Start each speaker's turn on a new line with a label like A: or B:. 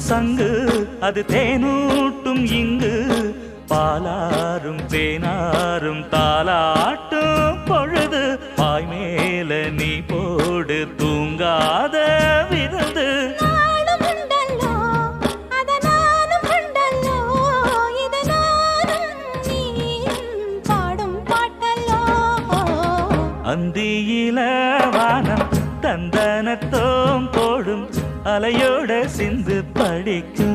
A: சங்கு அது தேனூட்டும் இங்கு பாலாரும் தேனாரும் தாலாட்டும் பொழுது பாய் மேல நீ போடு தூங்காத விருந்து அந்தியில வானம் தந்தனத்தோம் போடும் அலையோட சிந்து படிக்கும்